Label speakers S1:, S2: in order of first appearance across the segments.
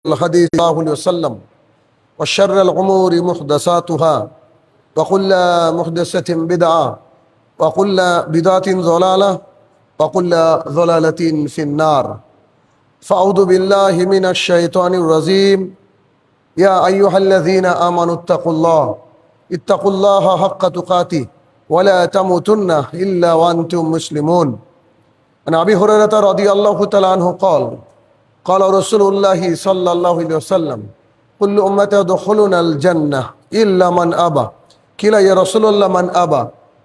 S1: الحديث صلى الله عليه وسلم وشر الأمور محدثاتها وكل محدثة بدعة وكل بدعة ضلالة وكل ضلالة في النار فأعوذ بالله من الشيطان الرجيم يا أيها الذين آمنوا اتقوا الله حق تقاته ولا تموتن إلا وأنتم مسلمون عن أبي هريرة رضي الله تعالى عنه قال رسول الله صلى الله عليه وسلم كل أمتي يدخلون الجنة إلا من أبى قيل يا رسول الله من أبى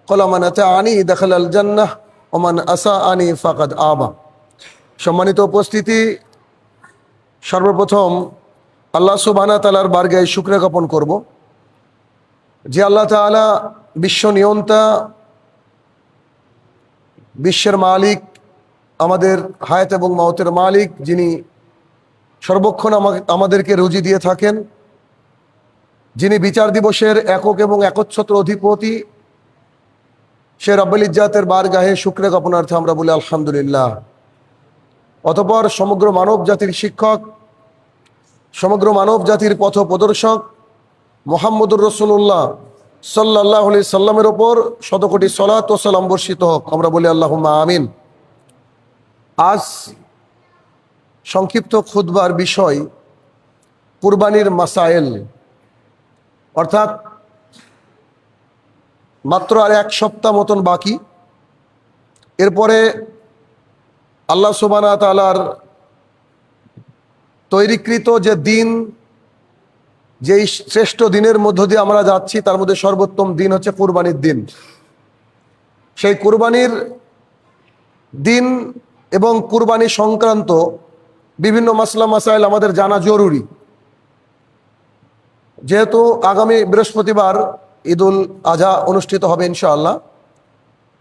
S1: قال من أطاعني دخل الجنة ومن أساءني فقد أبى। সম্মানিত উপস্থিতি, সর্বপ্রথম আল্লাহ সুবহানাহু ওয়া তাআলার বারগাহে শুকরিয়া জ্ঞাপন করব যে আল্লাহ তাআলা বিশ্ব নিয়ন্তা, বিশ্বের মালিক, আমাদের হায়াত এবং মওতের মালিক, যিনি সর্বক্ষণ আমাদেরকে রুজি দিয়ে থাকেন, যিনি বিচার দিবসের একক এবং একচ্ছত্র অধিপতি, সে রব্বুল ইজ্জাতের বারগাহে শুকরিয়া জ্ঞাপনার্থে আমরা বলি আলহামদুলিল্লাহ। অতঃপর সমগ্র মানব জাতির শিক্ষক, সমগ্র মানব জাতির পথ প্রদর্শক মুহাম্মদুর রাসূলুল্লাহ সাল্লাল্লাহু আলাইহি সাল্লামের ওপর শতকোটি সালাত ও সালাম বর্ষিত হোক, আমরা বলি আল্লাহুম্মা আমিন। আজ সংক্ষিপ্ত খুতবার বিষয় কুরবানির মাসায়েল, অর্থাৎ মাত্র আর এক সপ্তাহ মতন বাকি। এরপরে আল্লাহ সুবহানাহু ওয়া তাআলার তৈরিকৃত যে দিন, যেই শ্রেষ্ঠ দিনের মধ্য দিয়ে আমরা যাচ্ছি, তার মধ্যে সর্বোত্তম দিন হচ্ছে কুরবানির দিন। সেই কুরবানির দিন এবং কুরবানি সংক্রান্ত বিভিন্ন মাসলা মাসাইল আমাদের জানা জরুরি। যেহেতু আগামী বৃহস্পতিবার ঈদুল আজহা অনুষ্ঠিত হবে ইনশাআল্লাহ,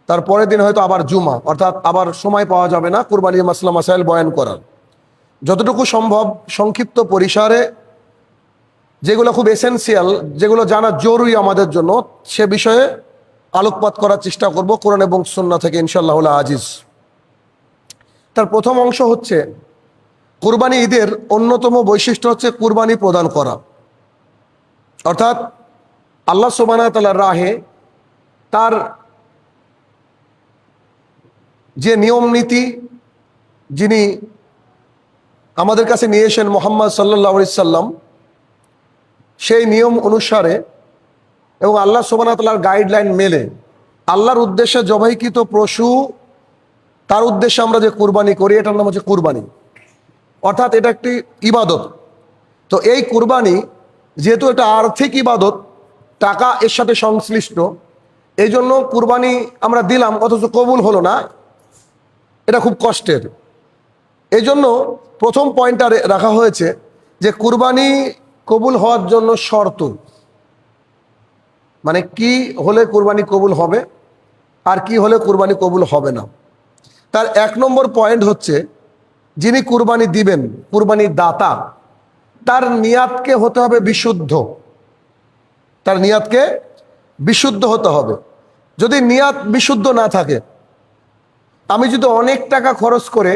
S1: তার পরের দিন হয়তো আবার জুমা, অর্থাৎ আবার সময় পাওয়া যাবে না কুরবানির মাসলা মাসাইল বয়ান করার। যতটুকু সম্ভব সংক্ষিপ্ত পরিসরে যেগুলো খুব এসেনশিয়াল, যেগুলো জানা জরুরি আমাদের জন্য, সে বিষয়ে আলোকপাত করার চেষ্টা করব কোরআন এবং সুন্নাহ থেকে ইনশাআল্লাহ আজিজ। তার প্রথম অংশ হচ্ছে কুরবানি ঈদের অন্যতম বৈশিষ্ট্য হচ্ছে কুরবানি প্রদান করা, অর্থাৎ আল্লাহ সুবহানাহু ওয়া তাআলার রাহে তার যে নিয়ম নীতি যিনি আমাদের কাছে নিয়ে এসেন মুহাম্মদ সাল্লাল্লাহু আলাইহি সাল্লাম, সেই নিয়ম অনুসারে এবং আল্লাহ সুবহানাহু ওয়া তাআলার গাইডলাইন মেলে আল্লাহর উদ্দেশ্যে জবাইকৃত পশু, তার উদ্দেশ্যে আমরা যে কুরবানি করি, এটার নাম হচ্ছে কুরবানি, অর্থাৎ এটা একটি ইবাদত। তো এই কুরবানি যেহেতু এটা আর্থিক ইবাদত, টাকা এর সাথে সংশ্লিষ্ট, এই জন্য কুরবানি আমরা দিলাম অথচ কবুল হলো না, এটা খুব কষ্টের। এই জন্য প্রথম পয়েন্টটা রাখা হয়েছে যে কুরবানি কবুল হওয়ার জন্য শর্ত, মানে কি হলে কুরবানি কবুল হবে আর কি হলে কুরবানি কবুল হবে না। তার এক নম্বর পয়েন্ট হচ্ছে যিনি কুরবানি দিবেন, কুরবানির দাতা, তার নিয়াতকে হতে হবে বিশুদ্ধ, তার নিয়াতকে বিশুদ্ধ হতে হবে। যদি নিয়াত বিশুদ্ধ না থাকে, আমি যদি অনেক টাকা খরচ করে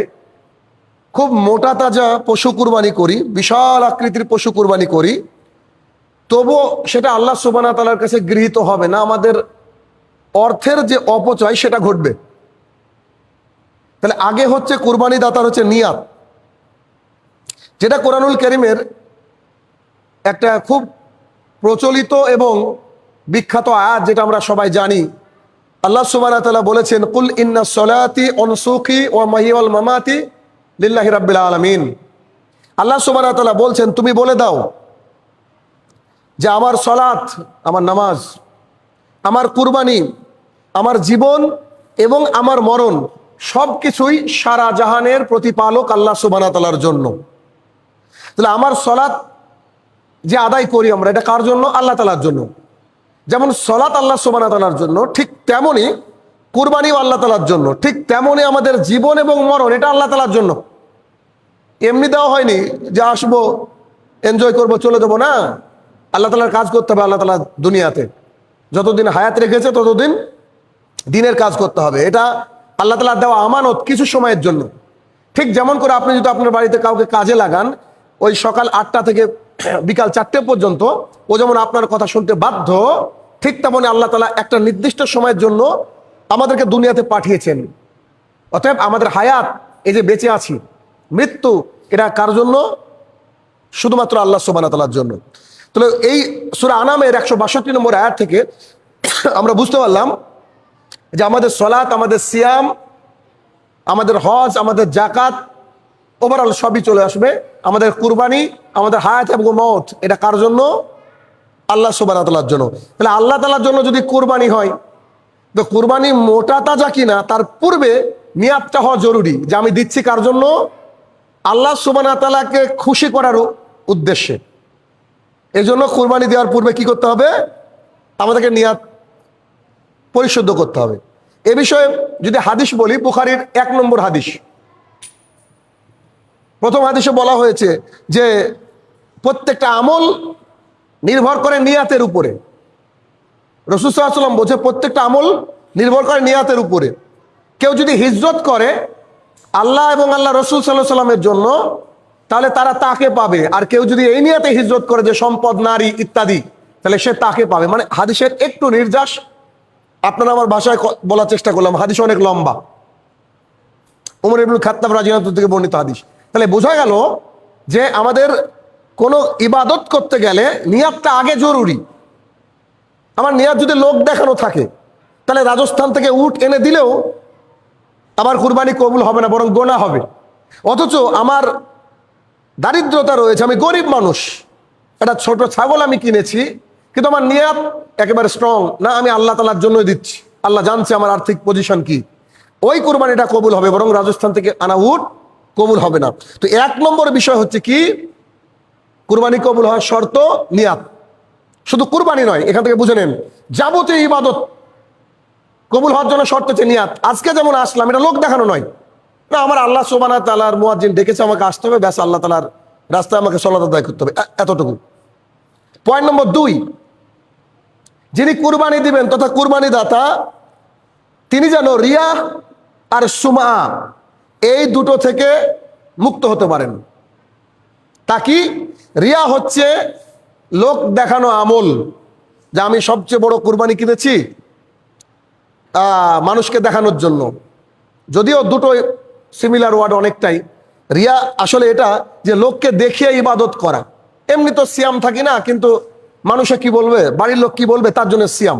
S1: খুব মোটা তাজা পশু কুরবানি করি, বিশাল আকৃতির পশু কুরবানি করি, তবুও সেটা আল্লাহ সুবহানাহু ওয়া তাআলার কাছে গৃহীত হবে না, আমাদের অর্থের যে অপচয় সেটা ঘটবে। তাহলে আগে হচ্ছে কুরবানি দাতার হচ্ছে নিয়াত, যেটা কোরআনুল কারীমের একটা খুব প্রচলিত এবং বিখ্যাত আয়াত, যেটা আমরা সবাই জানি। আল্লাহ সুবহানাহু ওয়া তাআলা বলেছেন, কুল ইন্না সলাতি ওয়া নুসুকি ওয়া মাহইয়া ওয়াল মামাতি লিল্লাহি রাব্বিল আলামিন। আল্লাহ সুবহানাহু ওয়া তাআলা বলছেন, তুমি বলে দাও যে আমার সালাত, আমার নামাজ, আমার কুরবানি, আমার জীবন এবং আমার মরণ সবকিছুই সারা জাহানের প্রতিপালক আল্লাহ সুবহানাহু ওয়া তাআলার জন্য। তাহলে আমার সালাত যে আদায় করি আমরা, এটা কার জন্য? আল্লাহ তাআলার জন্য। যেমন সালাত আল্লাহ সুবহানাহু ওয়া তাআলার জন্য, ঠিক তেমনি কুরবানিও আল্লাহ তাআলার জন্য, ঠিক তেমনি আমাদের জীবন এবং মরণ এটা আল্লাহ তাআলার জন্য। এমনি দেওয়া হয়নি যে আসবো, এনজয় করবো, চলে যাবো, না। আল্লাহ তাআলার কাজ করতে হবে। আল্লাহ তাআলা দুনিয়াতে যতদিন হায়াত রেখেছে ততদিন দিনের কাজ করতে হবে। এটা আল্লাহ তাআলার দেওয়া আমানত কিছু সময়ের জন্য। ঠিক যেমন করে আপনি যদি আপনার বাড়িতে কাউকে কাজে লাগান, ওই সকাল 8টা থেকে বিকাল 4টে পর্যন্ত ও যেমন আপনার কথা শুনতে বাধ্য, ঠিক তেমনি আল্লাহ তাআলা একটা নির্দিষ্ট সময়ের জন্য আমাদেরকে দুনিয়াতে পাঠিয়েছেন। অতএব আমাদের হায়াত, এই যে বেঁচে আছি, মৃত্যু, এটা কার জন্য? শুধুমাত্র আল্লাহ সুবহানাহু ওয়া তাআলার জন্য। তাহলে এই সূরা আনামের 162 নম্বর আয়াত থেকে আমরা বুঝতে পারলাম যে আমাদের সালাত, আমাদের সিয়াম, আমাদের হজ, আমাদের যাকাত, ওভারঅল সবই চলে আসবে। আমাদের কুরবানি, আমাদের হায়াত এবং মওত, এটা কার জন্য? আল্লাহ সুবহানাহু ওয়া তাআলার জন্য। তাহলে আল্লাহ তাআলার জন্য যদি কুরবানি হয়, তো কুরবানি মোটা তাজা কিনা তার পূর্বে নিয়াতটা হওয়া জরুরি, যে আমি দিচ্ছি কার জন্য? আল্লাহ সুবহানাহু ওয়া তাআলাকে খুশি করার উদ্দেশ্যে। এই জন্য কুরবানি দেওয়ার পূর্বে কি করতে হবে? আমাদেরকে নিয়াত পরিশুদ্ধ করতে হবে। এ বিষয়ে যদি হাদিস বলি, বুখারীর 1 নম্বর হাদিস, প্রথম হাদিসে বলা হয়েছে যে প্রত্যেকটা আমল নির্ভর করে নিয়াতের উপরে। রাসূল সাল্লাল্লাহু আলাইহি ওয়াসাল্লাম বলছে প্রত্যেকটা আমল নির্ভর করে নিয়াতের উপরে। কেউ যদি হিজরত করে আল্লাহ এবং আল্লাহ রাসূল সাল্লাল্লাহু আলাইহি ওয়াসাল্লামের জন্য, তাহলে তারা তাকে পাবে। আর কেউ যদি এই নিয়াতে হিজরত করে যে সম্পদ, নারী ইত্যাদি, তাহলে সে তাকে পাবে। মানে হাদিসের একটু নির্যাস আপনারা আমার ভাষায় বলার চেষ্টা করলাম, হাদিস অনেক লম্বা। ওমর ইবনুল খাত্তাব রাদিয়াল্লাহু আনহু থেকে বর্ণিত হাদিস। তাহলে বোঝা গেল যে আমাদের কোনো ইবাদত করতে গেলে নিয়াতটা আগে জরুরি। আমার নিয়াত যদি লোক দেখানো থাকে, তাহলে রাজস্থান থেকে উট এনে দিলেও আমার কুরবানি কবুল হবে না, বরং গোনা হবে। অথচ আমার দারিদ্রতা রয়েছে, আমি গরিব মানুষ, একটা ছোট ছাগল আমি কিনেছি, কিন্তু আমার নিয়াত একেবারে স্ট্রং না, আমি আল্লাহ তাআলার জন্যই দিচ্ছি, আল্লাহ জানছে আমার আর্থিক পজিশন কি, ওই কুরবানিটা কবুল হবে, বরং রাজস্থান থেকে আনা উট কবুল হবে না। তো 1 নম্বর বিষয় হচ্ছে কি? কুরবানি কবুল হওয়ার শর্ত নিয়াত। শুধু কুরবানি নয়, এখান থেকে বুঝে নেন যাবতীয় ইবাদত কবুল হওয়ার জন্য শর্ত হচ্ছে নিয়াত। আজকে যেমন আসলাম, এটা লোক দেখানো নয়, না, আমার আল্লাহ সুবহানাহু ওয়া তাআলার মুয়াজ্জিন ডেকেছে, আমাকে আসতে হবে, ব্যাস আল্লাহ তাআলার রাস্তায় আমাকে সালাত আদায় করতে হবে, এতটুকু। পয়েন্ট নম্বর 2, যিনি কুরবানি দিবেন তথা কুরবানি দাতা, তিনি যেন রিয়া আর সুমআ এই দুটো থেকে মুক্ত হতে পারেন। তা কি? রিয়া হচ্ছে লোক দেখানো আমল, যে আমি সবচেয়ে বড় কুরবানি কিনেছি মানুষকে দেখানোর জন্য। যদিও দুটো সিমিলার ওয়ার্ড অনেকটাই। রিয়া আসলে এটা যে লোককে দেখিয়ে ইবাদত করা। এমনি তো সিয়াম থাকি না, কিন্তু মানুষে কি বলবে, বাড়ির লোক কি বলবে, তার জন্য সিয়াম।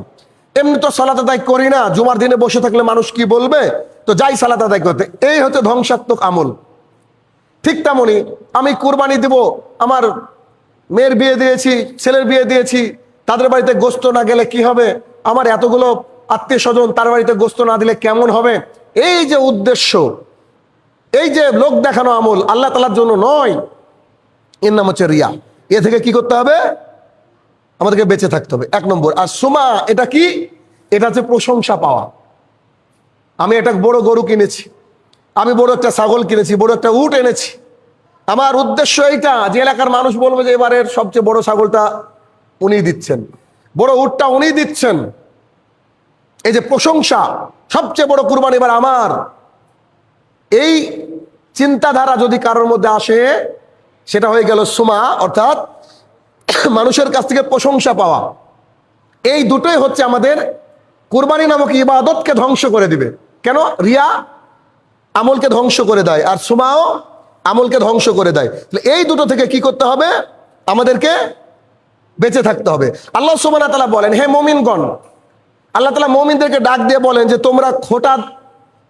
S1: এমনি তো সালাত আদায় করি না, জুমার দিনে বসে থাকলে মানুষ কি বলবে, তো যাই সালাত আদায় করতে। এই হচ্ছে ধ্বংসাত্মক আমল। ঠিক তেমনি আমি কুরবানি দিব, আমার মেয়ের বিয়ে দিয়েছি, ছেলের বিয়ে দিয়েছি, তাদের বাড়িতে গোস্ত না গেলে কি হবে, আমার এতগুলো আত্মীয় স্বজন, তার বাড়িতে গোস্ত না দিলে কেমন হবে, এই যে উদ্দেশ্য, এই যে লোক দেখানো আমল, আল্লাহ তাআলার জন্য নয়, এর নাম হচ্ছে রিয়া। এ থেকে কি করতে হবে? আমাদেরকে বেঁচে থাকতে হবে, 1 নম্বর। আর সুমা এটা কি? এটা হচ্ছে প্রশংসা পাওয়া। আমি একটা বড় গরু কিনেছি, আমি বড় একটা ছাগল কিনেছি, বড় একটা উট এনেছি, আমার উদ্দেশ্য এইটা যে এলাকার মানুষ বলবে যে এবারের সবচেয়ে বড় ছাগলটা উনি দিচ্ছেন, বড় উটটা উনি দিচ্ছেন। এই যে প্রশংসা, সবচেয়ে বড় কুরবানি এবার আমার, এই চিন্তাধারা যদি কারোর মধ্যে আসে, সেটা হয়ে গেল সুমা, অর্থাৎ মানুষের কাছ থেকে প্রশংসা পাওয়া। এই দুটোই হচ্ছে আমাদের কুরবানি নামক ইবাদতকে ধ্বংস করে দিবে। কেন? রিয়া আমলকে ধ্বংস করে দেয়, আর সুমাও আমলকে ধ্বংস করে দেয়। এই দুটো থেকে কি করতে হবে? আমাদেরকে বেঁচে থাকতে হবে। আল্লাহ সুবহানাহু ওয়া তাআলা বলেন, হে মুমিনগণ, আল্লাহ তাআলা মুমিনদেরকে ডাক দিয়ে বলেন যে তোমরা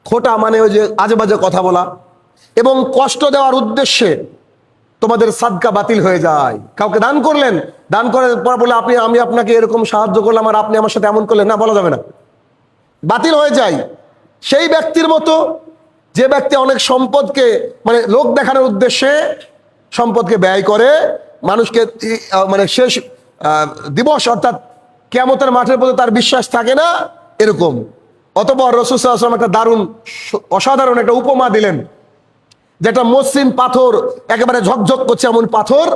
S1: খোটা মানে ওই যে আজে বাজে কথা বলা এবং কষ্ট দেওয়ার উদ্দেশ্যে তোমাদের সাদকা বাতিল হয়ে যায়। কাউকে দান করলেন, দান করার পর বলে আমি আপনাকে এরকম সাহায্য করলাম আর আপনি আমার সাথে এমন করলেন, না, বলা যাবে না, বাতিল হয়ে যায়। সেই ব্যক্তির মতো যে ব্যক্তি অনেক সম্পদকে মানে লোক দেখানোর উদ্দেশ্যে সম্পদকে ব্যয় করে, মানুষকে মানে শেষ দিবস অর্থাৎ কিয়ামতের মাঠের প্রতি তার বিশ্বাস থাকে না, এরকম। অতঃপর রাসূল সাল্লাল্লাহু আলাইহি ওয়াসাল্লাম একটা দারুণ অসাধারণ একটা উপমা দিলেন, যেটা মসৃণ পাথর, একেবারে ঝকঝক করছে এমন পাথর,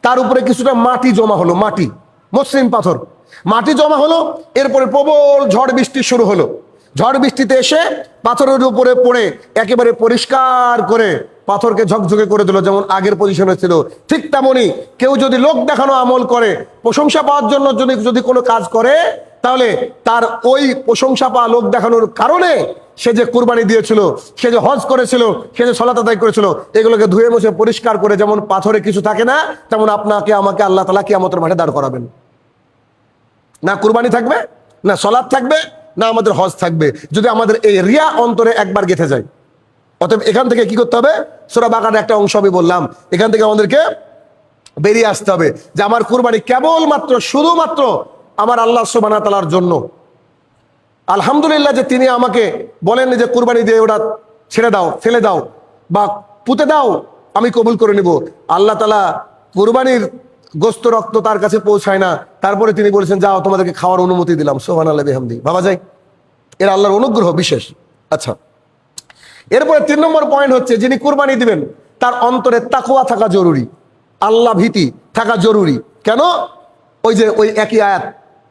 S1: তার উপরে কিছুটা মাটি জমা হলো, মাটি, মসৃণ পাথর, মাটি জমা হলো, এরপরে প্রবল ঝড় বৃষ্টি শুরু হলো। ঝড় বৃষ্টিতে এসে পাথরের উপরে পড়ে একেবারে পরিষ্কার করে পাথরকে ঝকঝকে করে দিল, যেমন আগের পজিশনে ছিল। ঠিক তেমনি কেউ যদি লোক দেখানো আমল করে, প্রশংসা পাওয়ার জন্য যদি কোনো কাজ করে, তাহলে তার ওই প্রশংসা পাওয়া লোক দেখানোর কারণে সে যে কুরবানি দিয়েছিল, সে যে হজ করেছিল, সে যে সালাত আদায় করেছিল, এগুলোকে ধুয়ে মুছে পরিষ্কার করে, যেমন পাথরে কিছু থাকে না, তেমন আপনাকে আমাকে আল্লাহ তাআলা কিয়ামতের মাঠে দাঁড় করাবেন। না কুরবানি থাকবে, না সালাত থাকবে, না আমাদের হজ থাকবে, যদি আমাদের এই রিয়া অন্তরে একবার গেঁথে যায়। অতএব এখান থেকে কি করতে হবে? সূরা বাকারার একটা অংশ আমি বললাম, এখান থেকে আমাদেরকে বেরিয়ে আসতে হবে যে আমার কুরবানি কেবলমাত্র শুধুমাত্র আমার আল্লাহ সুবহানাহু ওয়া তাআলার জন্য। আলহামদুলিল্লাহ যে তিনি আমাকে বলেন যে কুরবানি দিয়ে ওটা ছেড়ে দাও, ফেলে দাও বা পুঁতে দাও, আমি কবুল করে নিব। আল্লাহ তাআলা কুরবানির গোস্ত রক্ত তার কাছে পৌঁছায় না, তারপরে তিনি বলেছেন যাও তোমাদেরকে খাওয়ার অনুমতি দিলাম। সুবহানাল্লাহি বিহামদি। ভাবা যায়? এর আল্লাহর অনুগ্রহ বিশেষ। আচ্ছা, এরপরে 3 নম্বর পয়েন্ট হচ্ছে, যিনি কুরবানি দিবেন তার অন্তরে তাকওয়া থাকা জরুরি, আল্লাহ ভীতি থাকা জরুরি। কেন? ওই যে ওই একই আয়াত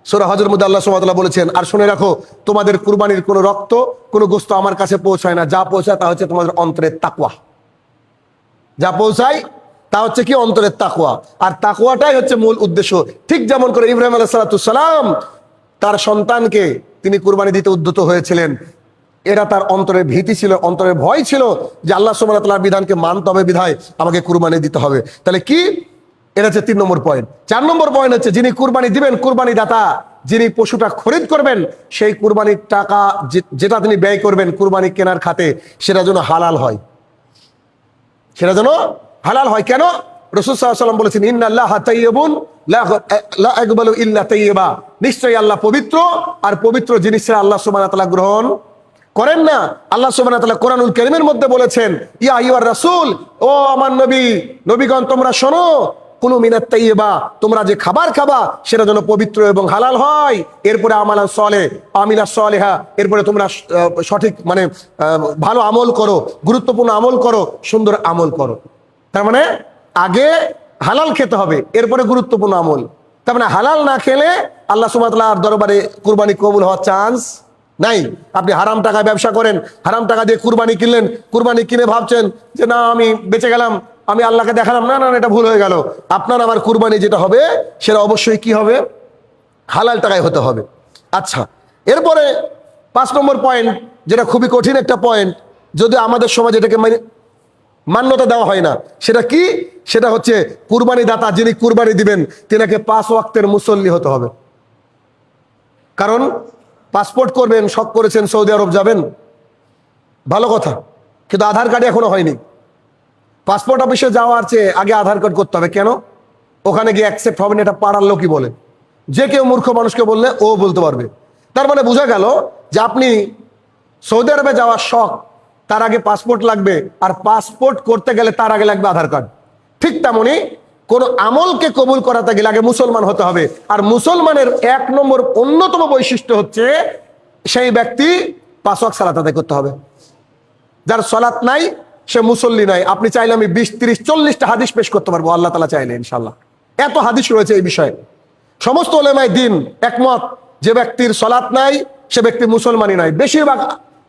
S1: সূরা হজের মধ্যে আল্লাহ সুবহানাহু ওয়া তাআলা বলেছেন, আর শুনে রাখো তোমাদের কুরবানির কোনো রক্ত কোনো গোস্ত আমার কাছে পৌঁছায় না, যা পৌঁছায় তা হচ্ছে তোমাদের অন্তরের তাকওয়া। যা পৌঁছায় তা হচ্ছে কি? অন্তরের তাকওয়া। আর তাকওয়াটাই হচ্ছে মূল উদ্দেশ্য। ঠিক যেমন করে ইব্রাহিম আলাইহিস সালাম তার সন্তানকে তিনি কুরবানি দিতে উদ্যত হয়েছিলেন, এরা তার অন্তরের ভীতি ছিল, অন্তরের ভয় ছিল যে আল্লাহ সুবহানাহু ওয়া তাআলার বিধানকে মানতে হবে, বিধায় আমাকে কুরবানি দিতে হবে। তাহলে কি? এটা হচ্ছে 3 নম্বর পয়েন্ট। 4 নম্বর পয়েন্ট হচ্ছে, যিনি কুরবানি দিবেন, কুরবানি দাতা যিনি পশুটা খরিদ করবেন, সেই কুরবানির টাকা যেটা তিনি ব্যয় করবেন কুরবানি কেনার খাতে, সেটা যেন হালাল হয়, সেটা যেন হালাল হয়। কেন? রাসূল সাল্লাল্লাহু আলাইহি ওয়াসাল্লাম বলেছেন, ইন্নাল্লাহা তাইয়্যিবুন লা ইয়াকবালু ইল্লা তাইয়্যিবা, নিশ্চয়ই আল্লাহ পবিত্র, আর পবিত্র জিনিস আল্লাহ সুবহানাহু ওয়া তাআলা গ্রহণ করেন না। আল্লাহ সুবহানাহু ওয়া তাআলা কোরআনুল কারীমের মধ্যে বলেছেন, ইয়া আইয়ুহার রাসূল, ও আমার নবী, নবীগণ তোমরা শোনো, কুলু মিনাত তাইয়্যিবা, তোমরা যে খাবার খাবা সেটা যেন পবিত্র এবং হালাল হয়। এরপরে আমালান সালেহ, আমিলা সালেহা, এরপরে তোমরা সঠিক মানে ভালো আমল করো, গুরুত্বপূর্ণ আমল করো, সুন্দর আমল করো। তার মানে আগে হালাল খেতে হবে, এরপরে গুরুত্বপূর্ণ আমল। তার মানে হালাল না খেলে আল্লাহ সুবহানাহু ওয়া তাআলার দরবারে কুরবানি কবুল হওয়ার চান্স নাই। আপনি হারাম টাকায় ব্যবসা করেন, হারাম টাকা দিয়ে কুরবানি কিনলেন, কুরবানি কিনে ভাবছেন যে না আমি বেঁচে গেলাম, আমি আল্লাহকে দেখালাম, না না এটা ভুল হয়ে গেল। আপনার আমার কুরবানি যেটা হবে সেটা অবশ্যই কি হবে? হালাল টাকায় হতে হবে। আচ্ছা, এরপরে 5 নম্বর পয়েন্ট, যেটা খুবই কঠিন একটা পয়েন্ট, যদি আমাদের সমাজে এটাকে মান্যতা দেওয়া হয় না, সেটা কি? সেটা হচ্ছে কুরবানি দাতা যিনি কুরবানি দিবেন তিনাকে 5 ওয়াক্তের মুসল্লি হতে হবে। কারণ পাসপোর্ট করবেন, শখ করেছেন সৌদি আরব যাবেন, ভালো কথা, কিন্তু আধার কার্ড এখনো হয়নি। পাসপোর্ট অফিসে যাওয়ার চেয়ে আগে আধার কার্ড করতে হবে। কেন? ওখানে গিয়ে অ্যাকসেপ্ট হবে না, এটা পাড়ার লোকই বলে। যে কেউ মূর্খ মানুষকে বললে ও বলতে পারবে। তার মানে বোঝা গেল যে আপনি সৌদি আরবে যাওয়ার শখ, তার আগে পাসপোর্ট লাগবে, আর পাসপোর্ট করতে গেলে তার আগে লাগবে আধার কার্ড। ঠিক তেমনি কোন আমলকে কবুল করাতে গেলে আগে মুসলমান হতে হবে। আর মুসলমানের 1 নম্বর অন্যতম বৈশিষ্ট্য হচ্ছে সেই ব্যক্তি 5 ওয়াক্ত সালাত আদায় করতে হবে। যার সালাত নাই সে মুসল্লি নাই। আপনি চাইলে আমি 20, 30, 40টা হাদিস পেশ করতে পারবো, আল্লাহ তাআলা চাইলে, ইনশাআল্লাহ। এত হাদিস রয়েছে এই বিষয়ে। সমস্ত উলেমায়ে দ্বীন একমত, যে ব্যক্তির সালাত নাই সে ব্যক্তি মুসলমানই নাই। বেশিরভাগ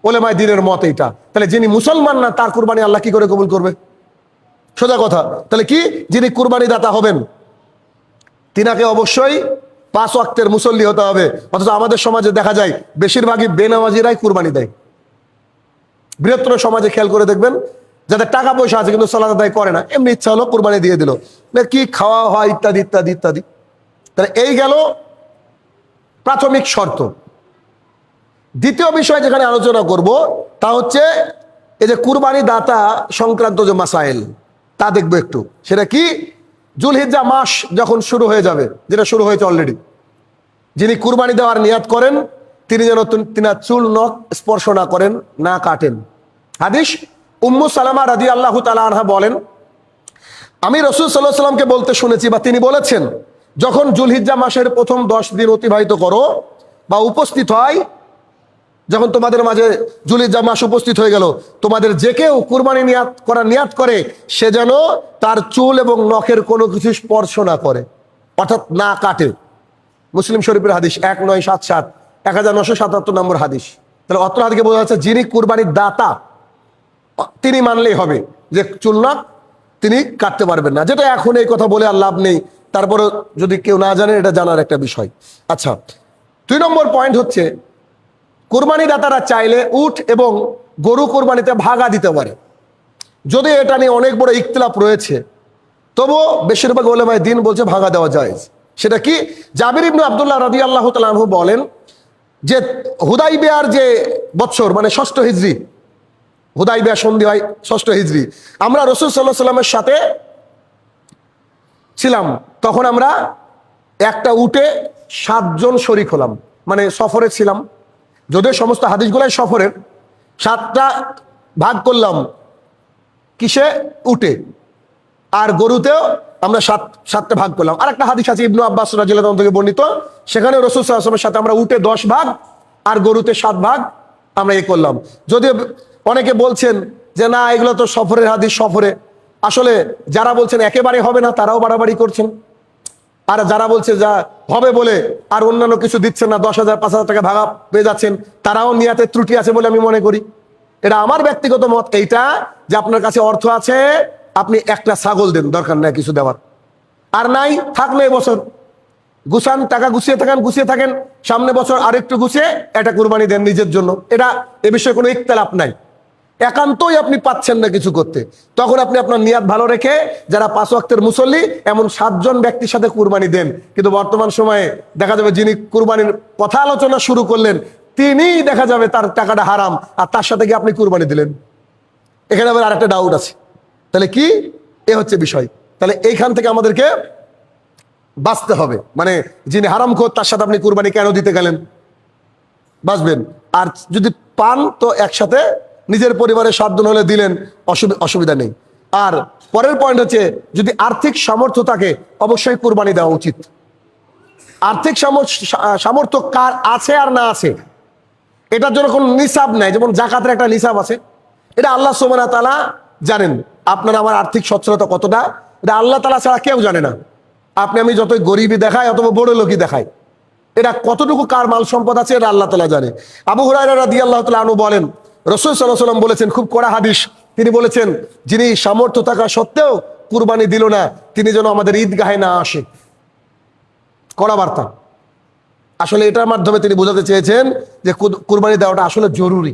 S1: উলেমায়ে দ্বীনের মত এইটা। তাহলে যিনি মুসলমান না তার কুরবানি আল্লাহ কি করে কবুল করবে? সোজা কথা। তাহলে কি? যিনি কুরবানি দাতা হবেন তিনাকে অবশ্যই 5 ওয়াক্তের মুসল্লি হতে হবে। অথচ আমাদের সমাজে দেখা যায় বেশিরভাগই বেনামাজিরাই কুরবানি দেয়। বৃহত্তর সমাজে খেয়াল করে দেখবেন, যাদের টাকা পয়সা আছে কিন্তু সালাত আদায় করে না, এমনি ইচ্ছা হলো কুরবানি দিয়ে দিল, কি খাওয়া হয় ইত্যাদি ইত্যাদি ইত্যাদি। তাহলে এই গেল প্রাথমিক শর্ত। দ্বিতীয় বিষয় যেখানে আলোচনা করব তা হচ্ছে এই যে কুরবানি দাতা সংক্রান্ত যে মাসাইল, তা দেখবো একটু। সেটা কি? যুলহিজ্জা মাস যখন শুরু হয়ে যাবে, যেটা শুরু হয়েছে অলরেডি, যিনি কুরবানি দেওয়ার নিয়াত করেন তিনি যেন তিনার চুল নখ স্পর্শ না করেন, না কাটেন। হাদিস উম্মু সালামা রাদিয়াল্লাহু তাআলা আনহা বলেন, আমি রাসূল সাল্লাল্লাহু আলাইহি ওয়াসাল্লামকে বলতে শুনেছি, বা তিনি বলেছেন, যখন যুলহিজ্জা মাসের প্রথম 10 দিন অতিবাহিত করো বা উপস্থিত হয়, যখন তোমাদের মাঝে যুলহিজ্জা মাস উপস্থিত হয়ে গেল, তোমাদের যে কেউ কুরবানি নিয়াত করে সে যেন তার চুল এবং নখের কোনো কিছু স্পর্শ না করে, অর্থাৎ না কাটে। মুসলিম শরীফের হাদিস 1977, 1977 নম্বর হাদিস। তাহলে অত্র হাদিসে বোঝা যাচ্ছে যিনি কুরবানির দাতা তিনি মানলেই হবে যে চুল নাক তিনি কাটতে পারবেন না, যেটা এখন এই কথা বলে আর লাভ নেই, তারপরে যদি কেউ না জানে এটা জানার একটা বিষয়। আচ্ছা, 2 নম্বর পয়েন্ট হচ্ছে কুরবানি দাতারা চাইলে উট এবং গরু কুরবানিতে ভাগা দিতে পারে। যদি এটা নিয়ে অনেক বড় ইখতিলাফ রয়েছে, তবুও বেশিরভাগ উলামায়ে দ্বীন বলছে ভাগা দেওয়া যায়। সেটা কি? জাবির ইবনে আব্দুল্লাহ রাদিয়াল্লাহু তাআলা আনহু বলেন যে হুদাইবিয়ার যে বছর, মানে 6ষ্ঠ হিজরি, হুদাইবিয়া সন্ধি হয় 6ষ্ঠ হিজরি, আমরা রাসূল সাল্লাল্লাহু আলাইহি সাল্লামের সাথে ছিলাম। তখন আমরা একটা উটে 7 জন শরীক হলাম, মানে সফরে ছিলাম, যদিও সমস্ত হাদিসগুলাই সফরের। 7টা ভাগ করলাম কিসে? উটে। আর গরুতেও আমরা 7টা ভাগ করলাম। আর একটা হাদিস আছে ইবনু আব্বাস রাদিয়াল্লাহু আনহু থেকে বর্ণিত, সেখানে রাসূল সাল্লাল্লাহু আলাইহি ওয়াসাল্লামের সাথে আমরা উটে 10 ভাগ আর গরুতে 7 ভাগ আমরা করলাম। যদিও অনেকে বলছেন যে না, এগুলো তো সফরের হাদিস, সফরে। আসলে যারা বলছেন একেবারে হবে না, তারাও বাড়াবাড়ি করছেন। আর যারা বলছে যা হবে বলে আর অন্যান্য কিছু দিচ্ছেন না, 10,000 5,000 টাকা ভাগা পেয়ে যাচ্ছেন, তারাও নিয়াতে ত্রুটি আছে বলে আমি মনে করি। এটা আমার ব্যক্তিগত মত এইটা যে আপনার কাছে অর্থ আছে, আপনি একটা ছাগল দেন, দরকার নাই কিছু দেওয়ার। আর নাই থাকলে এবছর গুছান, টাকা গুছিয়ে থাকেন, সামনে বছর আরেকটু গুছিয়ে একটা কুরবানি দেন নিজের জন্য। এটা এ বিষয়ে কোনো ইখতিলাফ নাই। একান্তই আপনি পাচ্ছেন না কিছু করতে, তখন আপনি আপনার নিয়াত ভালো রেখে যারা 5 ওয়াক্তের মুসল্লি এমন 7 জন ব্যক্তির সাথে কুরবানি দেন। কিন্তু বর্তমান সময়ে দেখা যাবে যিনি কুরবানির কথা আলোচনা শুরু করলেন তিনিই দেখা যাবে তার টাকাটা হারাম, আর তার সাথে গিয়ে আপনি কুরবানি দিলেন। এখানে আবার আরেকটা ডাউট আছে, তাহলে কি? এ হচ্ছে বিষয়। তাহলে এইখান থেকে আমাদেরকে বাঁচতে হবে, মানে যিনি হারামখোর তার সাথে আপনি কুরবানি কেন দিতে গেলেন? বাঁচবেন। আর যদি পান তো একসাথে নিজের পরিবারের 7 জন হলে দিলেন, অসুবিধা নেই। আর পরের পয়েন্ট হচ্ছে যদি আর্থিক সামর্থ্য থাকে অবশ্যই কুরবানি দেওয়া উচিত। আর্থিক সামর্থ্য কার আছে আর না আছে এটার জন্য কোনো নিসাব নাই। যেমন জাকাতের একটা নিসাব আছে, এটা আল্লাহ সুবহানাহু ওয়া তাআলা জানেন। আপনার আমার আর্থিক সচ্ছলতা কতটা, এটা আল্লাহ তাআলা ছাড়া কেউ জানে না। আপনি আমি যতই গরিবই দেখাই অথবা বড় লোকই দেখাই, এটা কতটুকু কার মাল সম্পদ আছে এটা আল্লাহ তাআলা জানে। আবু হুরায়রা রাদিয়াল্লাহু তাআলা আনহু বলেন রাসূল সাল্লাল্লাহু আলাইহি ওয়াসাল্লাম বলেছেন, খুব কড়া হাদিস, তিনি বলেছেন যিনি সামর্থ্য থাকা সত্ত্বেও কুরবানি দিল না তিনি যেন আমাদের ঈদগাহে না আসে। কড়া বার্তা। আসলে এটার মাধ্যমে তিনি বোঝাতে চেয়েছেন যে কুরবানি দেওয়াটা আসলে জরুরি,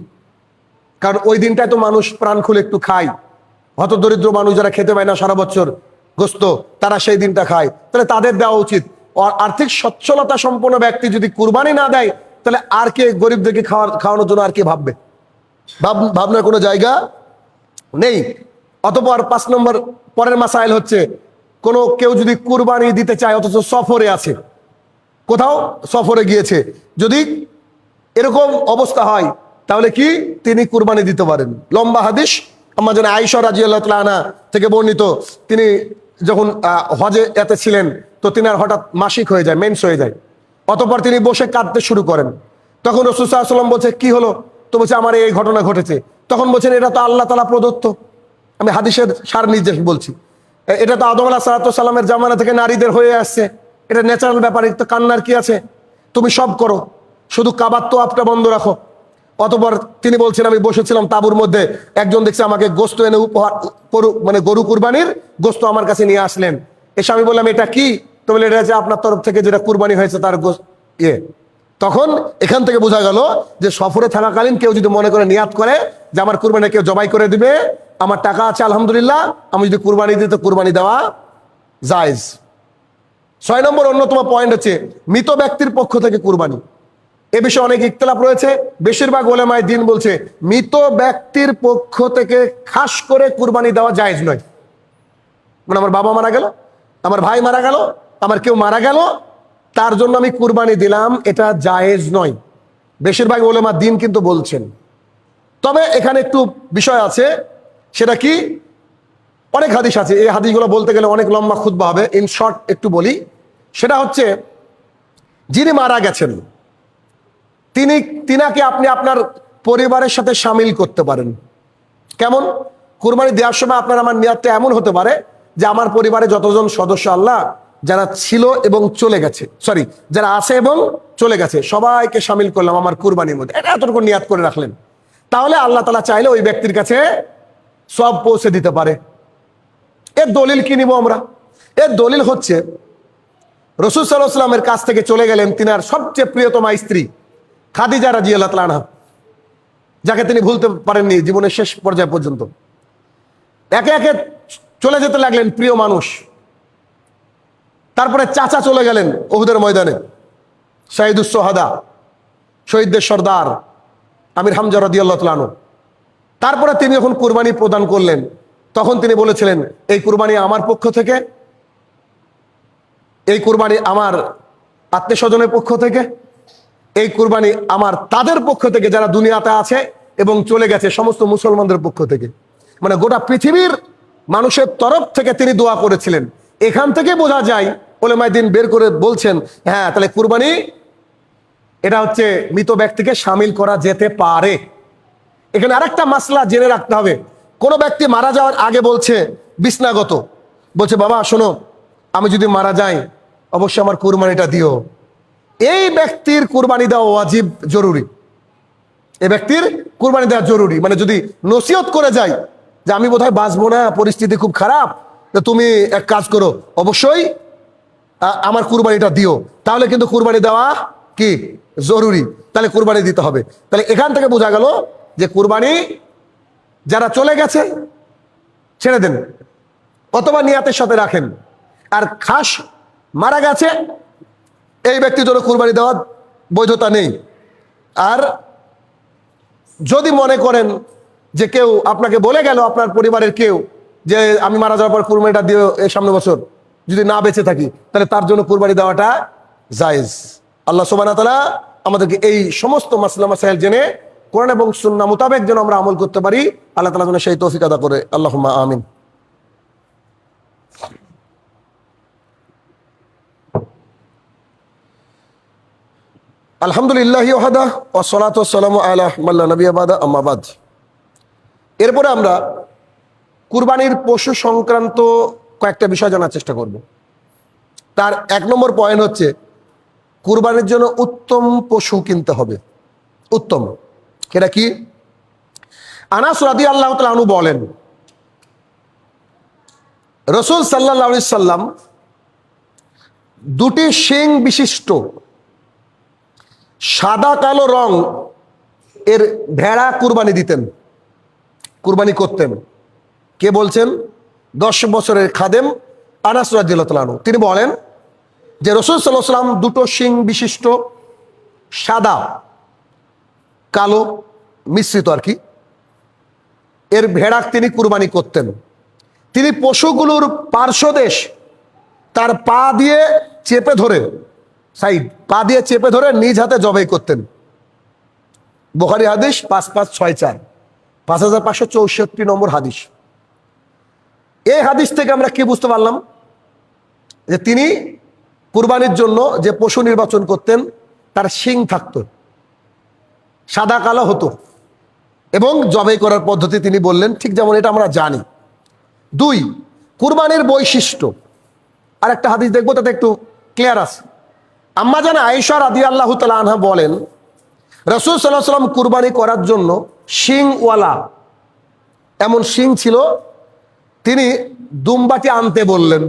S1: কারণ ওই দিনটায় তো মানুষ প্রাণ খুলে একটু খায়। হত দরিদ্র মানুষ যারা খেতে পায় না সারা বছর গোস্ত, তারা সেই দিনটা খায়, তাহলে তাদের দেওয়া উচিত। আর্থিক সচ্ছলতা সম্পন্ন ব্যক্তি যদি কুরবানি না দেয় তাহলে আর কে গরিবদেরকে খাওয়ানোর জন্য আর কে ভাববে? ভাবনার কোনো জায়গা নেই। অতঃপর 5 নম্বর পরের মাসাইল হচ্ছে কেউ যদি কুরবানি দিতে চায় অথচ সফরে আছে, কোথাও সফরে গিয়েছে, যদি এরকম অবস্থা হয় তাহলে কি তিনি কুরবানি দিতে পারেন। লম্বা হাদিস আম্মা জান আয়েশা রাদিয়াল্লাহু তাআলা আনহা থেকে বর্ণিত, তিনি যখন হজে এতে ছিলেন তো তিনার হঠাৎ মাসিক হয়ে যায়, মেন্স হয়ে যায়। অতঃপর তিনি বসে কাঁদতে শুরু করেন। তখন রাসূল সাল্লাল্লাহু আলাইহি ওয়াসাল্লাম বলছে কি হলো? তো বলছে আমার এই ঘটনা ঘটেছে। তখন বলছেন এটা তো আল্লাহ তাআলা প্রদত্ত, আমি হাদিসের সার নির্দেশ বলছি, এটা তো আদম আলাইহিস সালামের জামানা থেকে নারীদের হয়ে আসছে, এটা ন্যাচারাল ব্যাপার, তো কান্নার কি আছে? তুমি সব করো, শুধু কাবার তো আপটা বন্ধ রাখো। অতঃপর তিনি বলছেন আমি বসেছিলাম তাঁবুর মধ্যে, একজন দেখছে আমাকে গোস্ত এনে উপহার, মানে গরু কুরবানির গোস্ত আমার কাছে নিয়ে আসলেন। এসে আমি বললাম এটা কি? তো বলে এটা যে আপনার তরফ থেকে যেটা কুরবানি হয়েছে তার তখন এখান থেকে বোঝা গেল যে সফরে থাকাকালীন কেউ যদি মনে করে নিয়াত করে যে আমার কুরবানি কেউ জবাই করে দিবে, আমার টাকা আছে আলহামদুলিল্লাহ, আমি যদি কুরবানি দিই তো কুরবানি দেওয়া জায়েজ। 6 নম্বর অন্যতম পয়েন্ট হচ্ছে মৃত ব্যক্তির পক্ষ থেকে কুরবানি। এ বিষয়ে অনেক ইখতিলাফ রয়েছে। বেশিরভাগ উলামায়ে দ্বীন বলছে মৃত ব্যক্তির পক্ষ থেকে খাস করে কুরবানি দেওয়া জায়েজ নয়। মানে আমার বাবা মারা গেল, আমার ভাই মারা গেল, আমার কেউ মারা গেল, তার জন্য আমি কুরবানি দিলাম, এটা জায়েজ নয়। বেশিরভাগ উলামায়ে দ্বীন কিন্তু বলছেন। তবে এখানে একটু বিষয় আছে, সেটা কি? অনেক হাদিস আছে, এই হাদিসগুলো বলতে গেলে অনেক লম্বা খুতবা হবে, ইন শর্ট একটু বলি। সেটা হচ্ছে যিনি মারা গেছেন তিনাকে আপনি আপনার পরিবারের সাথে শামিল করতে পারেন। কেমন? কুরবানি দেওয়ার সময় আপনার আমার নিয়াতটা এমন হতে পারে যে আমার পরিবারে যতজন সদস্য আল্লাহ যারা ছিল এবং চলে গেছে, সরি যারা আছে এবং চলে গেছে, সবাইকে শামিল করলাম আমার কুরবানির মধ্যে, এটা এতটুকু নিয়াত করে রাখলেন। তাহলে আল্লাহ তাআলা চাইলে ওই ব্যক্তির কাছে সব পৌঁছে দিতে পারে। এর দলিল কি নিব আমরা? এর দলিল হচ্ছে রাসূল সাল্লাল্লাহু আলাইহি ওয়াসাল্লামের কাছ থেকে চলে গেলেন তিনার সবচেয়ে প্রিয়তমা স্ত্রী খাদিজা রাদিয়াল্লাহু তাআলা আনহা, যাকে তিনি ভুলতে পারেননি জীবনের শেষ পর্যায় পর্যন্ত। একে একে চলে যেতে লাগলেন প্রিয় মানুষ। তারপরে চাচা চলে গেলেন উহুদের ময়দানে, শাহিদুস সোহাদা, শহীদদের সর্দার আমির হামজা রাদিয়াল্লাহু তাআলা আনহু। তারপরে তিনি যখন কুরবানি প্রদান করলেন, তখন তিনি বলেছিলেন, এই কুরবানি আমার পক্ষ থেকে, এই কুরবানি আমার আত্মীয় স্বজনের পক্ষ থেকে, এই কুরবানি আমার তাদের পক্ষ থেকে যারা দুনিয়াতে আছে এবং চলে গেছে সমস্ত মুসলমানদের পক্ষ থেকে। মানে গোটা পৃথিবীর মানুষের তরফ থেকে তিনি দোয়া করেছিলেন। এখান থেকে বোঝা যায়, উলামায়ে দ্বীন বের করে বলছেন, হ্যাঁ তাহলে কুরবানি এটা হচ্ছে মৃত ব্যক্তিকে শামিল করা যেতে পারে। এখানে আরেকটা মাসলা জেনে রাখতে হবে, কোন ব্যক্তি মারা যাওয়ার আগে বলছে বিছনাগত, বলছে বাবা শোনো, আমি যদি মারা যাই অবশ্যই আমার কুরবানিটা দিও, এই ব্যক্তির কুরবানি দেওয়া ওয়াজিব, জরুরি। এই ব্যক্তির কুরবানি দেওয়া জরুরি। মানে যদি নসিহত করে যায় যে আমি বোধহয় বাঁচবো না, পরিস্থিতি খুব খারাপ, তো তুমি এক কাজ করো, অবশ্যই আমার কুরবানিটা দিও, তাহলে কিন্তু কুরবানি দেওয়া কি জরুরি, তাহলে কুরবানি দিতে হবে। তাহলে এখান থেকে বোঝা গেল যে কুরবানি যারা চলে গেছে ছেড়ে দেন, অথবা নিয়াতের সাথে রাখেন। আর খাস মারা গেছে এই ব্যক্তির জন্য কুরবানি দেওয়ার বৈধতা নেই। আর যদি মনে করেন যে কেউ আপনাকে বলে গেল, আপনার পরিবারের কেউ, যে আমি মারা যাওয়ার পর কুরবানিটা দিও এই সামনে বছর, যদি না বেঁচে থাকি, তাহলে তার জন্য কুরবানি দেওয়াটা জায়েজ। আল্লাহ সুবহানাহু ওয়া তাআলা আমাদেরকে এই সমস্ত মাসলা মাসাইল জেনে কোরআন এবং সুন্নাহ মোতাবেক যেন আমরা আমল করতে পারি, আল্লাহ তাআলা যেন সেই তৌফিক আদা করে। আল্লাহুম্মা আমিন। আলহামদুলিল্লাহি ওয়াহদা ওয়াসসালাতু ওয়াসসালামু আলা মান লা নাবিয়্যা বাদা, আম্মা বাদ। এরপরে আমরা কুরবানির পশু সংক্রান্ত কয়েকটা বিষয় জানার চেষ্টা করব। তার 1 নম্বর পয়েন্ট হচ্ছে কুরবানির জন্য উত্তম পশু কিনতে হবে। উত্তম এটা কি? আনাস রাদিয়াল্লাহু তাআলা আনহু বলেন, রাসূল সাল্লাল্লাহু আলাইহি সাল্লাম দুটি শিং বিশিষ্ট সাদা কালো রং এর ভেড়া কুরবানি দিতেন, কুরবানি করতেন। কে বলছেন? 10 বছরের খাদেম আনাস রাদিয়াল্লাহু তাআলা আনহু। তিনি বলেন যে রাসূল সাল্লাল্লাহু আলাইহি সাল্লাম দুটো শিং বিশিষ্ট সাদা কালো মিশ্রিত আর কি এর ভেড়া তিনি কুরবানি করতেন। তিনি পশুগুলোর পার্শ্বদেশ তার পা দিয়ে চেপে ধরে, সাইড পা দিয়ে চেপে ধরে নিজ হাতে জবাই করতেন। বুখারী হাদিস 5564, 5564 নম্বর হাদিস। এই হাদিস থেকে আমরা কি বুঝতে পারলাম? যে তিনি কুরবানির জন্য যে পশু নির্বাচন করতেন তার শিং থাকতো, সাদা কালো হতো, এবং জবাই করার পদ্ধতি তিনি বললেন ঠিক যেমন এটা আমরা জানি। 2, কুরবানির বৈশিষ্ট্য। আর একটা হাদিস দেখবো, তাতে একটু ক্লিয়ার আছে। আম্মা জান আয়েশা রাদিয়াল্লাহু তাআলা আনহা বলেন, রাসূল সাল্লাল্লাহু আলাইহি ওয়াসাল্লাম কুরবানি করার জন্য শিংওয়ালা এমন শিং ছিল, তিনি দুম্বাটি আনতে বললেন,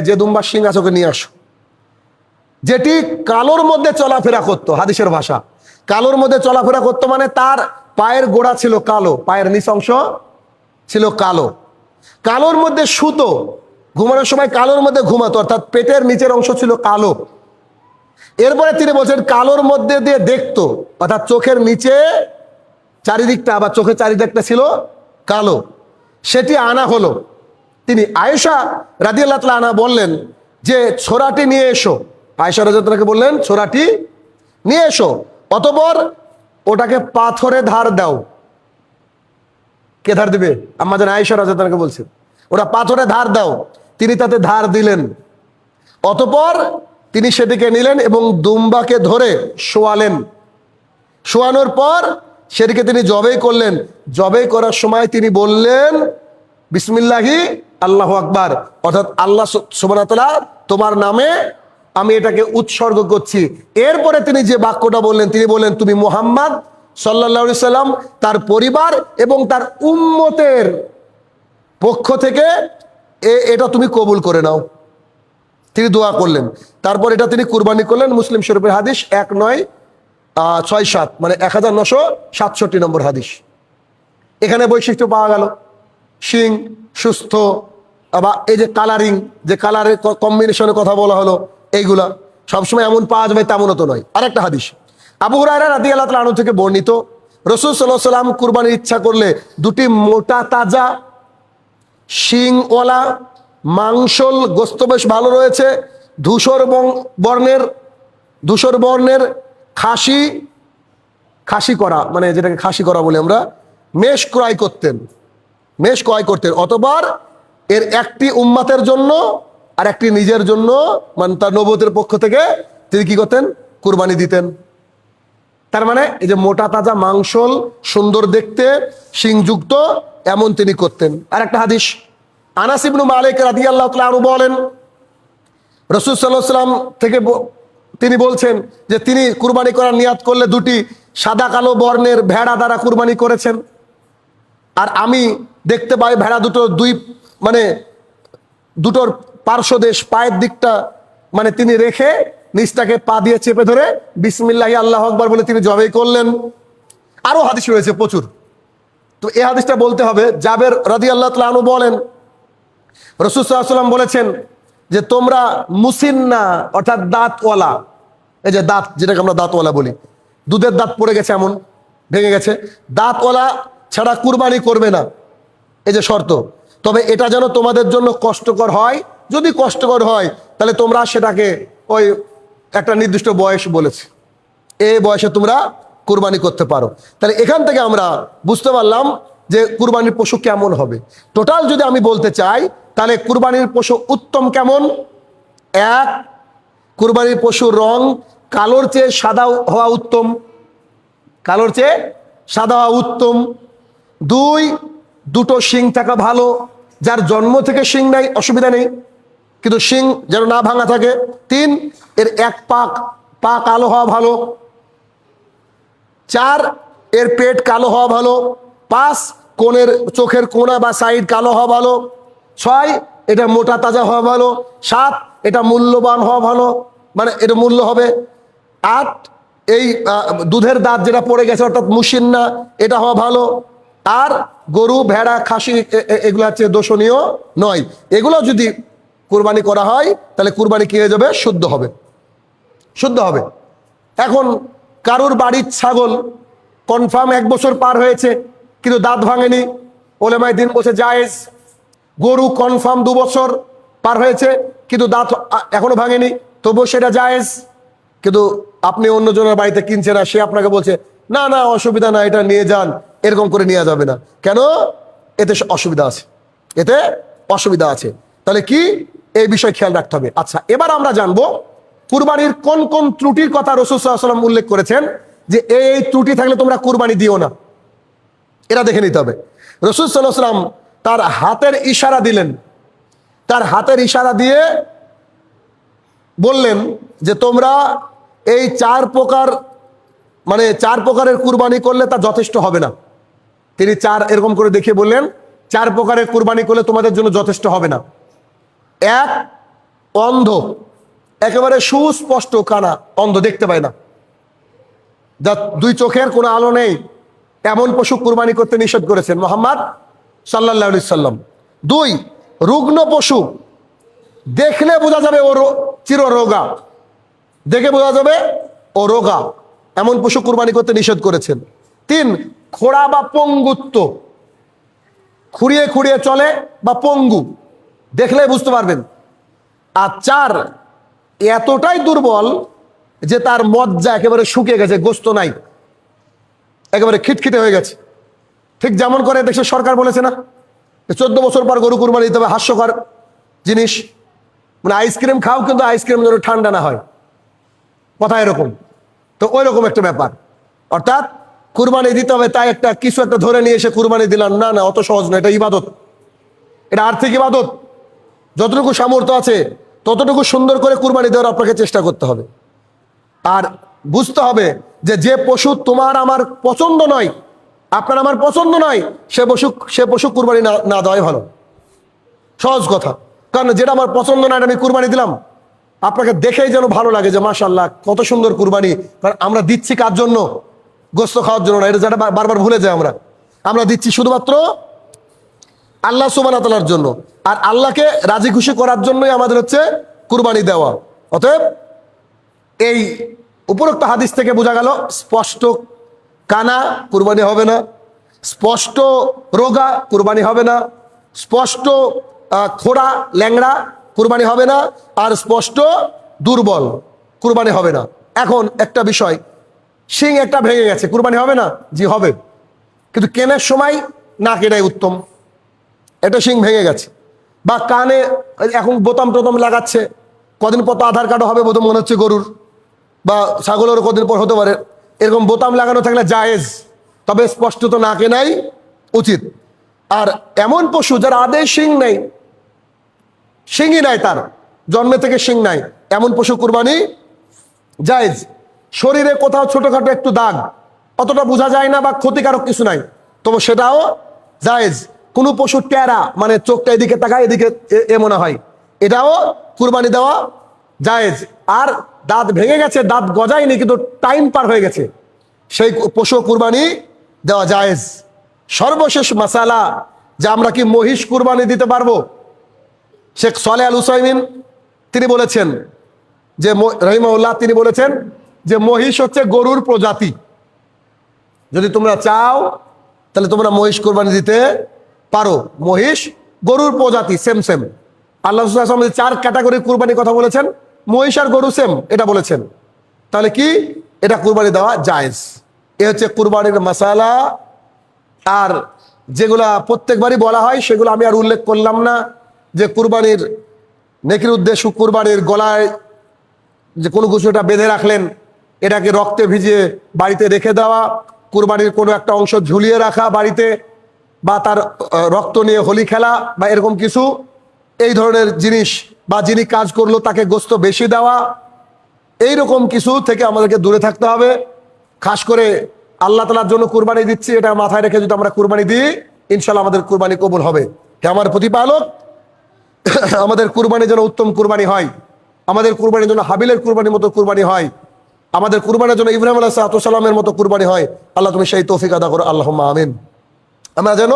S1: যে দুম্বার শিং আছে ওকে নিয়ে আসো, যেটি কালোর মধ্যে চলাফেরা করতো। হাদিসের ভাষা কালোর মধ্যে চলাফেরা করতো মানে তার পায়ের গোড়া ছিল কালো, পায়ের নিচ অংশ ছিল কালো, কালোর মধ্যে শুতো, ঘুমানোর সময় কালোর মধ্যে ঘুমাতো, অর্থাৎ পেটের নিচের অংশ ছিল কালো। এরপরে তিনি বলছেন কালোর মধ্যে দিয়ে দেখতো, অর্থাৎ চোখের নিচে চারিদিকটা বা চোখের চারিদিকটা ছিল কালো, সেটি আনা হলো। তিনি আয়েশা রাদিয়াল্লাহু তাআলা আনহা বললেন যে ছোরাটি নিয়ে এসো। আয়েশা রাদিয়াল্লাহু তাআলাকে বললেন ছোরাটি নিয়ে এসো, অতঃপর ওটাকে পাথরে ধার দাও। কে ধার দিবে? আম্মা জান আয়েশা রাদিয়াল্লাহু তাআলাকে বলছেন ওটা পাথরে ধার দাও। তিনি তাতে ধার দিলেন, অতঃপর তিনি সেটিকে নিলেন এবং দুম্বাকে ধরে শোয়ালেন। শোয়ানোর পর সেটিকে তিনি জবাই করলেন। জবাই করার সময় তিনি বললেন বিসমিল্লাহি আল্লাহু আকবার, অর্থাৎ আল্লাহ সুবহানাহু ওয়া তাআলা তোমার নামে আমি এটাকে উৎসর্গ করছি। এরপরে তিনি যে বাক্যটা বললেন, তিনি বললেন তুমি মুহাম্মদ সাল্লাল্লাহু আলাইহি সাল্লাম, তার পরিবার এবং তার উম্মতের পক্ষ থেকে এটা তুমি কবুল করে নাও। তিনি দোয়া করলেন, তারপর এটা তিনি কুরবানি করলেন। মুসলিম শরীফের হাদিস 1967, মানে 1967 নম্বর হাদিস। এখানে বৈশিষ্ট্য পাওয়া গেল, শিং সুস্থ, বা এই যে কালারিং, যে কালারের কম্বিনেশনের কথা বলা হলো, এইগুলা সবসময় এমন পাওয়া যাবে তেমনও তো নয়। আরেকটা হাদিস আবু হুরায়রা রাদিয়াল্লাহু তাআলা আনহু থেকে বর্ণিত, রাসূল সাল্লাল্লাহু আলাইহি সাল্লাম কুরবানির ইচ্ছা করলে দুটি মোটা তাজা শিংওয়ালা মাংসল, গোস্ত বেশ ভালো রয়েছে, ধূসর বর্ণের খাসি করা, মানে যেটাকে খাসি করা বলে আমরা, মেষ ক্রয় করতেন। অতঃপর এর একটি উম্মাতের জন্য আর একটি নিজের জন্য, মানে তার নবুয়তের পক্ষ থেকে তিনি কি করতেন? কুরবানি দিতেন। তার মানে এই যে মোটা তাজা মাংসল, সুন্দর দেখতে, শিংযুক্ত, এমন তিনি করতেন। আর একটা হাদিস আনাস ইবনে মালিক রাদিয়াল্লাহু তাআলা আনহু বলেন, রাসূল সাল্লাল্লাহু আলাইহি ওয়াসাল্লাম থেকে তিনি বলছেন যে তিনি কুরবানি করার নিয়াত করলে দুটি সাদা কালো বর্ণের ভেড়া দ্বারা কুরবানি করেছেন। আর আমি দেখতে পাই ভেড়া দুটোর পার্শ্বদেশ, পায়ের দিকটা মানে তিনি রেখে নিচটাকে পা দিয়ে চেপে ধরে বিসমিল্লাহি আল্লাহু আকবার বলে তিনি জবাই করলেন। আরো হাদিস রয়েছে প্রচুর, তো এই হাদিসটা বলতে হবে। জাবের রাদিয়াল্লাহু তাআলা আনহু বলেন, রাসূল সাল্লাল্লাহু আলাইহি ওয়াসাল্লাম বলেছেন যে তোমরা মুসিন্না, অর্থাৎ দাঁতওয়ালা, এই যে দাঁত, যেটাকে আমরা দাঁতওয়ালা বলি, দুধের দাঁত পড়ে গেছে, এমন ভেঙে গেছে, দাঁতওয়ালা ছাড়া কুরবানি করবে না, এই যে শর্ত। তবে এটা যেন তোমাদের জন্য কষ্টকর হয়, যদি কষ্টকর হয় তাহলে তোমরা সেটাকে ওই একটা নির্দিষ্ট বয়স বলেছে, এই বয়সে তোমরা কুরবানি করতে পারো। তাহলে এখান থেকে আমরা বুঝতে পারলাম যে কুরবানির পশু কেমন হবে। টোটাল যদি আমি বলতে চাই তাহলে কুরবানির পশু উত্তম কেমন? এক, কুরবানির পশুর রং কালোর চেয়ে সাদা হওয়া উত্তম। দুই, দুটো শিং থাকা ভালো, যার জন্ম থেকে শিং নাই অসুবিধা নেই, কিন্তু শিং যেন না ভাঙা থাকে। তিন, এর এক পা কালো হওয়া ভালো। চার, এর পেট কালো হওয়া ভালো। পাঁচ, চোখের কোনা বা সাইড কালো হওয়া ভালো। ছয়, এটা মোটা তাজা হওয়া ভালো। সাত, এটা মূল্যবান হওয়া ভালো, মানে এটা মূল্য হবে। আট, এই দুধের দাঁত যেটা পড়ে গেছে অর্থাৎ মুসিন্না, এটা হওয়া ভালো। আর গরু, ভেড়া, খাসি এগুলো হচ্ছে দোষণীয় নয়। এগুলো যদি কুরবানি করা হয় তাহলে কুরবানি কি হয়ে যাবে? শুদ্ধ হবে। এখন কারুর বাড়ির ছাগল কনফার্ম 1 বছর পার হয়েছে কিন্তু দাঁত ভাঙেনি, ওলামায়ে দ্বীন বলছে জায়েজ। গরু কনফার্ম 2 বছর পার হয়েছে কিন্তু দাঁত এখনো ভাঙেনি, তবুও সেটা জায়েজ। কিন্তু আপনি অন্যজনের বাড়িতে কিনছেন, না সে আপনাকে বলছে না অসুবিধা না, এটা নিয়ে যান, এরকম করে নেওয়া যাবে না। কেন? এতে অসুবিধা আছে। তাহলে কি এই বিষয় খেয়াল রাখতে হবে। আচ্ছা, এবার আমরা জানবো কুরবানির কোন কোন ত্রুটির কথা রাসূল সাল্লাল্লাহু আলাইহি ওয়াসাল্লাম উল্লেখ করেছেন, যে এই ত্রুটি থাকলে তোমরা কুরবানি দিও না, এটা দেখে নিতে হবে। রাসূল সাল্লাল্লাহু আলাইহি ওয়াসাল্লাম তার হাতের ইশারা দিয়ে বললেন যে তোমরা এই 4 প্রকারের কুরবানি করলে তা যথেষ্ট হবে না। তিনি 4 এরকম করে দেখিয়ে বললেন 4 প্রকারের কুরবানি করলে তোমাদের জন্য যথেষ্ট হবে না। এক, অন্ধ, একেবারে সুস্পষ্ট কানা, অন্ধ, দেখতে পায় না, যার 2 চোখের কোনো আলো নেই, এমন পশু কুরবানি করতে নিষেধ করেছেন মুহাম্মদ সাল্লাল্লাহু আলাইহি সাল্লাম। 2, রুগ্ন পশু, দেখলে বোঝা যাবে ও চিররোগা, দেখে বোঝা যাবে ও রোগা, এমন পশু কুরবানি করতে নিষেধ করেছেন। 3, খোড়া বা পঙ্গুত্ব, খুঁড়িয়ে চলে বা পঙ্গু, দেখলে বুঝতে পারবেন। আর 4, এতটাই দুর্বল যে তার মজ্জা একেবারে শুকিয়ে গেছে, গোস্ত নাই, একেবারে খিটখিটে হয়ে গেছে। ঠিক যেমন করে দেশের সরকার বলেছে না 14 বছর পর গরু কুরবানি দিতে হবে, হাস্যকর জিনিস, মানে আইসক্রিম খাও কিন্তু আইসক্রিম যেন ঠান্ডা না হয়, কথা এরকম। তো ওই রকম একটা ব্যাপার, অর্থাৎ কুরবানি দিতে হবে তাই কিছু একটা ধরে নিয়ে এসে কুরবানি দিলাম না, অত সহজ না, এটা ইবাদত, এটা আর্থিক ইবাদত। যতটুকু সামর্থ্য আছে ততটুকু সুন্দর করে কুরবানি দেওয়ার আপনাকে চেষ্টা করতে হবে। আর বুঝতে হবে যে পশু তোমার আমার পছন্দ নয়, আপনার আমার পছন্দ নয়, সে পশু কুরবানি না দেওয়াই ভালো। সহজ কথা। কারণ যেটা আমার পছন্দ নয় আমি কুরবানি দিলাম, আপনাকে দেখেই যেন ভালো লাগে যে মাশাআল্লাহ কত সুন্দর কুরবানি। কারণ আমরা দিচ্ছি কার জন্য? গোস্ত খাওয়ার জন্য না, এটা যেটা বারবার ভুলে যাই আমরা দিচ্ছি শুধুমাত্র আল্লাহ সুবহানাহু ওয়া তাআলার জন্য। আর আল্লাহকে রাজি খুশি করার জন্যই আমাদের হচ্ছে কুরবানি দেওয়া। অতএব এই উপরোক্ত হাদিস থেকে বোঝা গেল স্পষ্ট কানা কুরবানি হবে না, স্পষ্ট রোগা কুরবানি হবে না, স্পষ্ট খোড়া ল্যাংড়া কুরবানি হবে না, আর স্পষ্ট দুর্বল কুরবানি হবে না। এখন একটা বিষয়, শিং একটা ভেঙে গেছে, কুরবানি হবে না? জি হবে, কিন্তু কেনার সময় না কেনাই উত্তম। এটা শিং ভেঙে গেছে, বা কানে এখন বোতাম টোতাম লাগাচ্ছে, কদিন পর তো আধার কার্ডও হবে বোতাম মনে হচ্ছে গরুর বা ছাগলেরও কদিন পর হতে পারে, এরকম বোতাম লাগানো থাকলে জায়েজ, তবে স্পষ্টত না কেনাই উচিত। আর এমন পশু যার আদেশ শিং নেই, শিংই নাই, তার জন্মে থেকে শিং নাই, এমন পশু কুরবানি জায়েজ। শরীরে কোথাও ছোটখাটো একটু দাগ, অতটা বোঝা যায় না বা ক্ষতিকারক কিছু নাই, তবে সেটাও জায়েজ। কোনো পশু টেরা, মানে চোখটা এদিকে তাকায় এদিকে এ মনে হয়, এটাও কুরবানি দেওয়া জায়েজ। আর দাঁত ভেঙে গেছে, দাঁত গজায়নি কিন্তু টাইম পার হয়ে গেছে, সেই পশু কুরবানি দেওয়া জায়েজ। সর্বশেষ মাসালা, যে আমরা কি মহিষ কুরবানি দিতে পারবো? শেখ সালেহ আল উসাইমিন তিনি বলেছেন যে রহিমাহুল্লাহ তিনি বলেছেন যে মহিষ হচ্ছে গরুর প্রজাতি। যদি তোমরা চাও তাহলে তোমরা মহিষ কুরবানি দিতে পারো। মহিষ গরুর প্রজাতি, সেম সেম। আল্লাহ রাসূল 4 ক্যাটাগরির কুরবানির কথা বলেছেন, মহিষ আর গরু সেম এটা বলেছেন। তাহলে কি এটা কুরবানি দেওয়া জায়েজ। এ হচ্ছে কুরবানির মাসালা। আর যেগুলা প্রত্যেকবারই বলা হয় সেগুলো আমি আর উল্লেখ করলাম না, যে কুরবানির নেকির উদ্দেশ্য, কুরবানির গলায় যে কোনো কিছুটা বেঁধে রাখলেন, এটাকে রক্তে ভিজিয়ে বাড়িতে রেখে দেওয়া, কুরবানির কোনো একটা অংশ ঝুলিয়ে রাখা বাড়িতে, বা তার রক্ত নিয়ে হোলি খেলা বা এরকম কিছু, এই ধরনের জিনিস, বা যিনি কাজ করলো তাকে গোস্ত বেশি দেওয়া, এইরকম কিছু থেকে আমাদেরকে দূরে থাকতে হবে। খাস করে আল্লাহ তাআলার জন্য কুরবানি দিচ্ছি, এটা মাথায় রেখে যদি আমরা কুরবানি দিই, ইনশাআল্লাহ আমাদের কুরবানি কবুল হবে। হে আমার প্রতিপালক, আমাদের কুরবানি যেন উত্তম কুরবানি হয়, আমাদের কুরবানির জন্য হাবিলের কুরবানির মতো কুরবানি হয়, আমাদের কুরবানির জন্য ইব্রাহিম আলাইহিস সালামের মতো কুরবানি হয়। আল্লাহ তুমি সেই তৌফিক আদা করো, আল্লাহুম্মা আমিন। আমরা যেন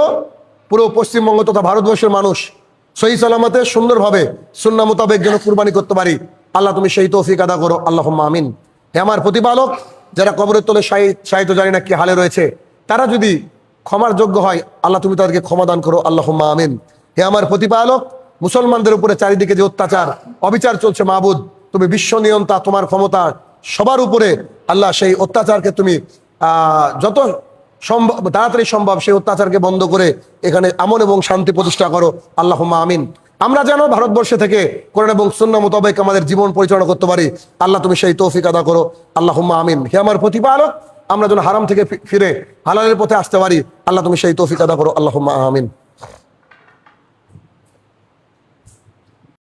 S1: পুরো পশ্চিমবঙ্গ তথা ভারতবর্ষের মানুষ সহি সালামতে সুন্দরভাবে সুন্নাহ মোতাবেক যেন কুরবানি করতে পারি, আল্লাহ তুমি সেই তৌফিক আদা করো, আল্লাহুম্মা আমিন। হে আমার প্রতিপালক, যারা কবরের তলে শায়িত জানি না কি হালে রয়েছে, তারা যদি ক্ষমার যোগ্য হয়, আল্লাহ তুমি তাদেরকে ক্ষমা দান করো, আল্লাহুম্মা আমিন। হে আমার প্রতিপালক, মুসলমানদের উপরে চারিদিকে যে অত্যাচার অবিচার চলছে, মাবুদ তুমি বিশ্ব নিয়ন্তা, তোমার ক্ষমতা সবার উপরে, আল্লাহ সেই অত্যাচারকে তুমি যত সম্ভব তাড়াতাড়ি সম্ভব সেই অত্যাচারকে বন্ধ করে এখানে আমন এবং শান্তি প্রতিষ্ঠা করো, আল্লাহুম্মা আমিন। আমরা যেন ভারতবর্ষে থেকে কোরআন এবং সুন্নাহ মোতাবেক আমাদের জীবন পরিচালনা করতে পারি, আল্লাহ তুমি সেই তৌফিক আদা করো, আল্লাহুম্মা আমিন। হে আমার প্রতিপালক, আমরা যেন হারাম থেকে ফিরে হালালের পথে আসতে পারি, আল্লাহ তুমি সেই তৌফিক আদা করো, আল্লাহুম্মা আমিন।